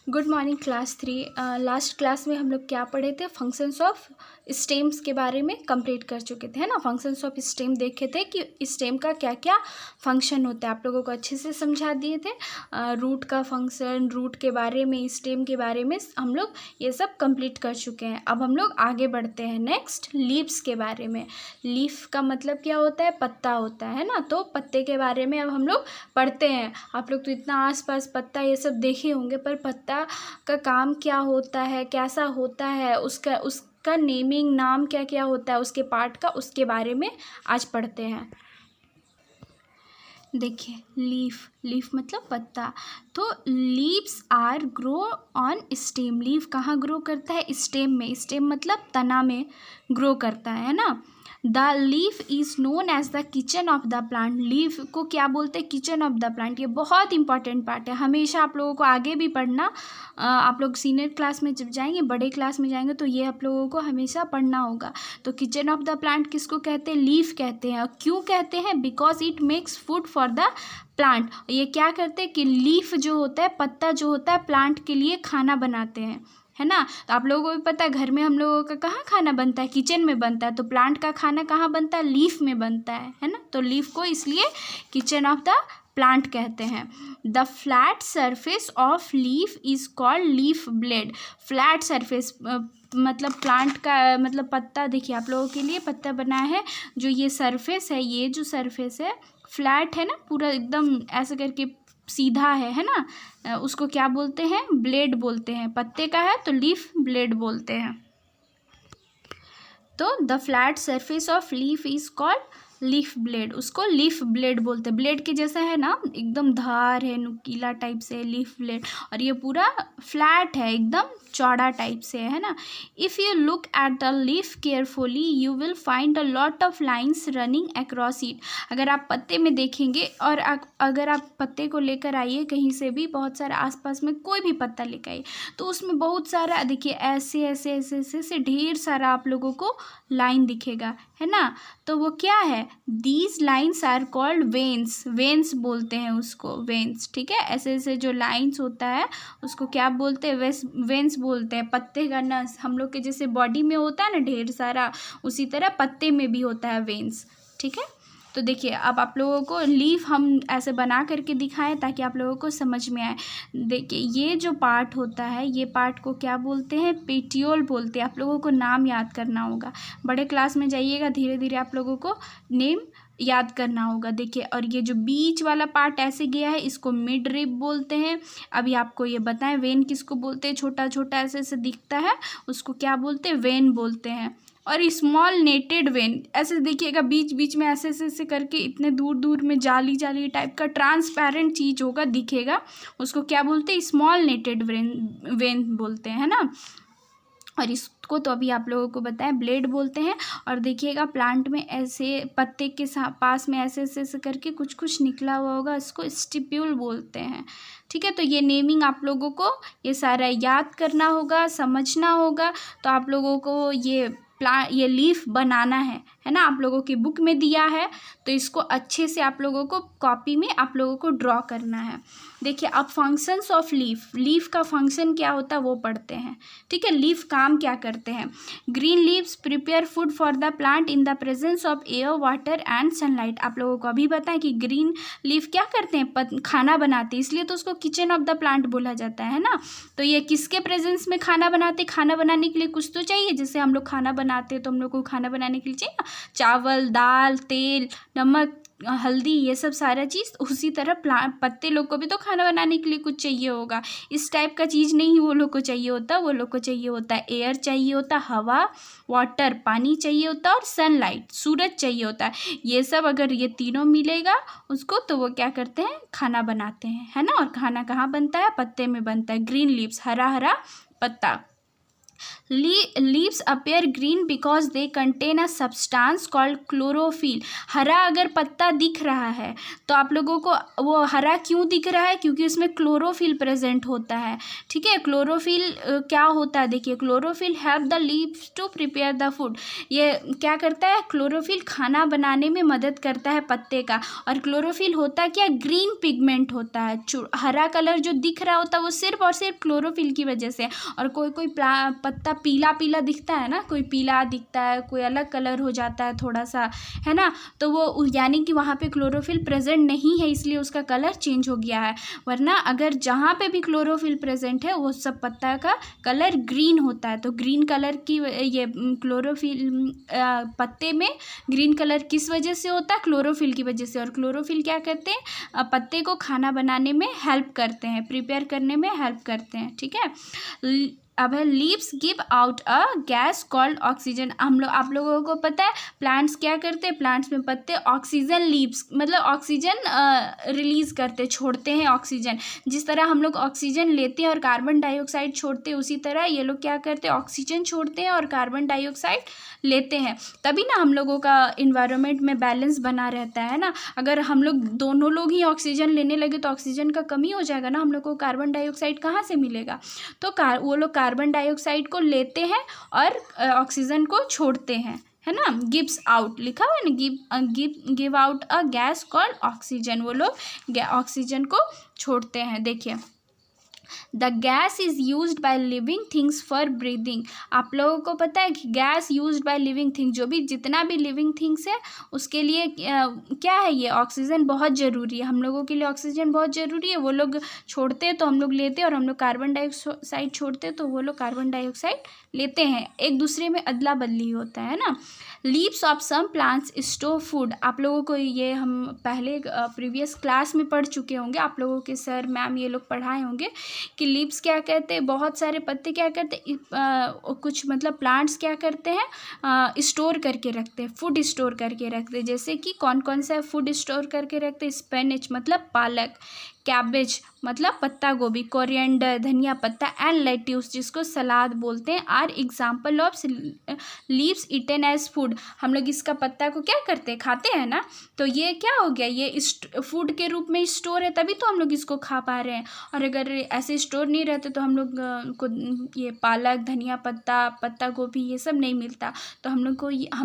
Good morning class 3। Last class में हम लोग क्या पढ़े थे? फंक्शंस ऑफ स्टेम्स के बारे में कंप्लीट कर चुके थे, है ना। फंक्शंस ऑफ स्टेम देखे थे कि स्टेम का क्या क्या फंक्शन होता है, आप लोगों को अच्छे से समझा दिए थे। रूट का फंक्शन, रूट के बारे में, स्टेम के बारे में हम लोग ये सब कंप्लीट कर चुके हैं। अब हम लोग आगे बढ़ते हैं नेक्स्ट लीव्स के बारे में। लीफ का मतलब क्या होता है? पत्ता होता है ना। तो पत्ते के बारे में अब हम लोग पढ़ते हैं। आप लोग तो इतना आसपास पत्ता ये सब देखे होंगे, पर पत्ता का काम क्या होता है, कैसा होता है, उसका नेमिंग, नाम क्या क्या होता है उसके पार्ट का, उसके बारे में आज पढ़ते हैं। देखिए, लीफ मतलब पत्ता। तो leaves are grow on stem. Leaf कहाँ ग्रो करता है? स्टेम में। स्टेम मतलब तना में ग्रो करता है ना। The leaf is known as the kitchen of the plant. Leaf को क्या बोलते हैं? Kitchen of the plant. ये बहुत इंपॉर्टेंट पार्ट है, हमेशा आप लोगों को आगे भी पढ़ना। आप लोग सीनियर क्लास में जब जाएंगे, बड़े क्लास में जाएंगे, तो ये आप लोगों को हमेशा पढ़ना होगा। तो किचन ऑफ द प्लांट किसको कहते हैं? लीफ कहते हैं। और क्यों कहते हैं? Because it makes food for the plant. ये क्या करते हैं कि लीफ जो होता है, पत्ता जो होता है, प्लांट के लिए खाना बनाते हैं, है ना। तो आप लोगों को भी पता है, घर में हम लोगों का कहाँ खाना बनता है? किचन में बनता है। तो प्लांट का खाना कहाँ बनता है? लीफ में बनता है ना। तो लीफ को इसलिए किचन ऑफ द प्लांट कहते हैं। The flat surface of leaf is called leaf blade. Flat surface मतलब प्लांट का मतलब पत्ता। देखिए, आप लोगों के लिए पत्ता बनाया है। जो ये सरफेस है, ये जो सरफेस है फ्लैट है ना, पूरा एकदम ऐसे करके सीधा है ना। उसको क्या बोलते हैं? ब्लेड बोलते हैं। पत्ते का है तो लीफ ब्लेड बोलते हैं। तो the flat surface of leaf is called leaf blade. उसको लीफ ब्लेड बोलते हैं। ब्लेड के जैसा है ना, एकदम धार है, नुकीला टाइप से लीफ ब्लेड। और ये पूरा फ्लैट है, एकदम चौड़ा टाइप से, है ना। If you look at the leaf carefully you will find a lot of lines running across it. अगर आप पत्ते में देखेंगे, और अगर आप पत्ते को लेकर आइए कहीं से भी, बहुत सारा आसपास में कोई भी पत्ता लेकर आइए, तो उसमें बहुत सारा, देखिए ऐसे ऐसे ऐसे ऐसे ऐसे ढेर सारा आप लोगों को लाइन दिखेगा, है ना। तो वो क्या है? These lines are called veins. Veins बोलते हैं उसको, वेन्स। ठीक है, ऐसे ऐसे जो लाइन्स होता है उसको क्या बोलते हैं? वेन्स बोलते हैं। पत्ते का नस हम लोग के जैसे बॉडी में होता है ना ढेर सारा, उसी तरह पत्ते में भी होता है वेन्स। ठीक है। तो देखिए, अब आप लोगों को लीफ हम ऐसे बना करके दिखाएं ताकि आप लोगों को समझ में आए। देखिए, ये जो पार्ट होता है, ये पार्ट को क्या बोलते हैं? पेटियोल बोलते हैं। आप लोगों को नाम याद करना होगा, बड़े क्लास में जाइएगा, धीरे धीरे आप लोगों को नेम याद करना होगा। देखिए, और ये जो बीच वाला पार्ट ऐसे गया है, इसको मिड रिब बोलते हैं। अभी आपको ये बताएं, वेन किसको बोलते हैं? छोटा छोटा ऐसे ऐसे दिखता है, उसको क्या बोलते हैं? वेन बोलते हैं। और स्मॉल नेटेड वेन, ऐसे देखिएगा बीच बीच में ऐसे ऐसे ऐसे करके इतने दूर दूर में जाली जाली टाइप का ट्रांसपेरेंट चीज़ होगा, दिखेगा, उसको क्या बोलते हैं? स्मॉल नेटेड वेन बोलते हैं, है ना। और इसको तो अभी आप लोगों को बताएं ब्लेड बोलते हैं। और देखिएगा प्लांट में ऐसे पत्ते के पास में ऐसे ऐसे ऐसे करके कुछ कुछ निकला हुआ होगा, इसको स्टिप्यूल बोलते हैं। ठीक है, तो ये नेमिंग आप लोगों को ये सारा याद करना होगा, समझना होगा। तो आप लोगों को ये लीफ बनाना है ना। आप लोगों की बुक में दिया है, तो इसको अच्छे से आप लोगों को कॉपी में आप लोगों को ड्रॉ करना है। देखिए, अब फंक्शंस ऑफ लीफ का फंक्शन क्या होता है वो पढ़ते हैं। ठीक है, लीफ काम क्या करते हैं? Green leaves prepare food for the plant in the presence of air, water and sunlight. आप लोगों को अभी बताएं कि ग्रीन लीफ क्या करते हैं? खाना बनाते हैं, इसलिए तो उसको किचन ऑफ द प्लांट बोला जाता है ना। तो ये किसके प्रेजेंस में खाना बनाते? खाना बनाने के लिए कुछ तो चाहिए। जैसे हम लोग खाना बनाते हैं तो हम लोग को खाना बनाने के लिए चाहिए ना, चावल, दाल, तेल, नमक, हल्दी, ये सब सारा चीज़। उसी तरह पत्ते लोग को भी तो खाना बनाने के लिए कुछ चाहिए होगा। इस टाइप का चीज़ नहीं वो लोग को चाहिए होता, वो लोग को चाहिए होता है एयर चाहिए होता, हवा, वाटर, पानी चाहिए होता, और सनलाइट, सूरज चाहिए होता है। ये सब अगर ये तीनों मिलेगा उसको, तो वो क्या करते हैं? खाना बनाते हैं, है ना। और खाना कहाँ बनता है? पत्ते में बनता है। ग्रीन लीव्स, हरा हरा पत्ता। Leaves appear green because they contain a substance called chlorophyll. हरा अगर पत्ता दिख रहा है तो आप लोगों को वो हरा क्यों दिख रहा है, क्योंकि उसमें क्लोरोफिल प्रेजेंट होता है। ठीक है, क्लोरोफिल क्या होता है, देखिए chlorophyll help the leaves to prepare the food. ये क्या करता है, क्लोरोफिल खाना बनाने में मदद करता है पत्ते का। और क्लोरोफिल होता क्या, ग्रीन पिगमेंट होता है। हरा कलर जो दिख रहा होता है वो सिर्फ और सिर्फ क्लोरोफिल की वजह से। और कोई कोई पत्ता पीला पीला दिखता है ना, कोई पीला दिखता है, कोई अलग कलर हो जाता है थोड़ा सा, है ना, तो वो यानी कि वहाँ पे क्लोरोफिल प्रेजेंट नहीं है, इसलिए उसका कलर चेंज हो गया है। वरना अगर जहाँ पे भी क्लोरोफिल प्रेजेंट है वो सब पत्ता का कलर ग्रीन होता है। तो ग्रीन कलर की ये क्लोरोफिल पत्ते में ग्रीन कलर किस वजह से होता है, क्लोरोफिल की वजह से। और क्लोरोफिल क्या करते हैं, पत्ते को खाना बनाने में हेल्प करते हैं, प्रिपेयर करने में हेल्प करते हैं। ठीक है, अब है leaves give out a gas called oxygen. आप लोगों को पता है प्लांट्स क्या करते हैं, प्लांट्स में पत्ते ऑक्सीजन लीव्स मतलब ऑक्सीजन रिलीज करते, छोड़ते हैं ऑक्सीजन। जिस तरह हम लोग ऑक्सीजन लेते हैं और कार्बन डाइऑक्साइड छोड़ते हैं, उसी तरह ये लोग क्या करते हैं, ऑक्सीजन छोड़ते हैं और कार्बन डाइऑक्साइड लेते हैं। तभी ना हम लोगों का इन्वायरमेंट में बैलेंस बना रहता है ना। अगर हम लोग दोनों लोग ही ऑक्सीजन लेने लगे तो ऑक्सीजन का कमी हो जाएगा ना, हम लोग को कार्बन डाइऑक्साइड कहाँ से मिलेगा। तो वो लोग कार्बन डाइऑक्साइड को लेते हैं और ऑक्सीजन को छोड़ते हैं, है ना। गिव्स आउट लिखा हुआ है ना, give out a gas called oxygen. वो लोग ऑक्सीजन को छोड़ते हैं। देखिए the gas is used by living things for breathing. आप लोगों को पता है कि gas used by living things, जो भी जितना भी लिविंग थिंग्स है उसके लिए क्या है, ये ऑक्सीजन बहुत ज़रूरी है। हम लोगों के लिए ऑक्सीजन बहुत ज़रूरी है। वो लोग छोड़ते हैं तो हम लोग लेते हैं, और हम लोग कार्बन डाइऑक्साइड छोड़ते हैं तो वो लोग कार्बन डाइऑक्साइड लेते हैं। एक दूसरे में अदला बदली होता है ना। Leaves of some plants store food. आप लोगों को ये हम पहले प्रीवियस क्लास में पढ़ चुके होंगे, आप लोगों के सर मैम ये लोग पढ़ाए होंगे कि लीव्स क्या कहते हैं, बहुत सारे पत्ते क्या करते हैं, कुछ मतलब प्लांट्स क्या करते हैं, स्टोर करके रखते हैं, फूड स्टोर करके रखते हैं। जैसे कि कौन कौन सा फूड स्टोर करके रखते हैं, स्पिनच मतलब पालक, कैबेज मतलब पत्ता गोभी, कोरिएंडर धनिया पत्ता, एंड लेट्यूस जिसको सलाद बोलते हैं, are example of leaves eaten as food. हम लोग इसका पत्ता को क्या करते हैं, खाते हैं ना। तो ये क्या हो गया, ये फूड के रूप में स्टोर है, तभी तो हम लोग इसको खा पा रहे हैं। और अगर ऐसे स्टोर नहीं रहते तो हम लोग को ये पालक धनिया पत्ता पत्ता गोभी ये सब नहीं मिलता। तो हम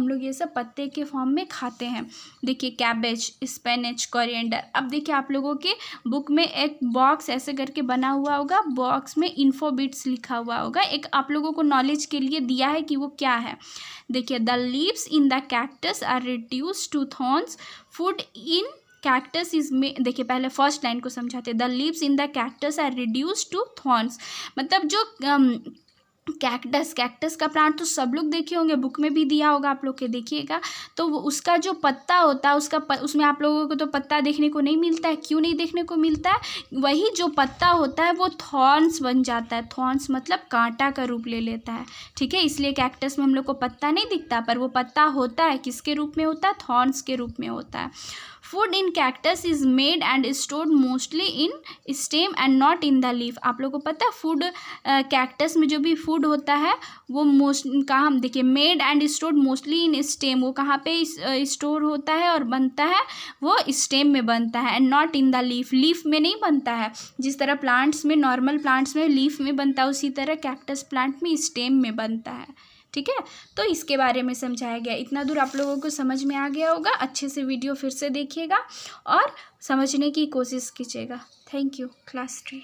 लोग ये सब पत्ते के फॉर्म में खाते हैं। देखिए कैबेज, स्पिनच, कोरिएंडर। अब देखिए आप लोगों के बुक में एक बॉक्स ऐसे करके बना हुआ होगा, बॉक्स में इन्फो बिट्स लिखा हुआ होगा, एक आप लोगों को नॉलेज के लिए दिया है कि वो क्या है। देखिए the leaves in the cactus are reduced to thorns, food in cactus is देखिए पहले फर्स्ट लाइन को समझाते हैं। The leaves in the cactus are reduced to thorns, मतलब जो कैक्टस का प्लांट तो सब लोग देखे होंगे, बुक में भी दिया होगा, आप लोग के देखिएगा। तो उसका जो पत्ता होता है उसमें आप लोगों को तो पत्ता देखने को नहीं मिलता है। क्यों नहीं देखने को मिलता है, वही जो पत्ता होता है वो थॉर्न्स बन जाता है। थॉर्न्स मतलब कांटा का रूप ले लेता है। ठीक है, इसलिए कैक्टस में हम लोग को पत्ता नहीं दिखता, पर वो पत्ता होता है किसके रूप में होता है, थॉर्न्स के रूप में होता है। Food in cactus is made and stored mostly in stem and not in the leaf. आप लोगों को पता है फूड कैक्टस में जो भी फूड होता है वो कहाँ, देखिए made and stored mostly in stem, वो कहाँ पे स्टोर होता है और बनता है, वो स्टेम में बनता है, and not in the leaf, leaf में नहीं बनता है। जिस तरह प्लांट्स में, नॉर्मल प्लांट्स में लीफ में बनता है, उसी तरह कैक्टस प्लांट में स्टेम में बनता है। ठीक है, तो इसके बारे में समझाया गया। इतना दूर आप लोगों को समझ में आ गया होगा। अच्छे से वीडियो फिर से देखिएगा और समझने की कोशिश कीजिएगा। Thank you class 3।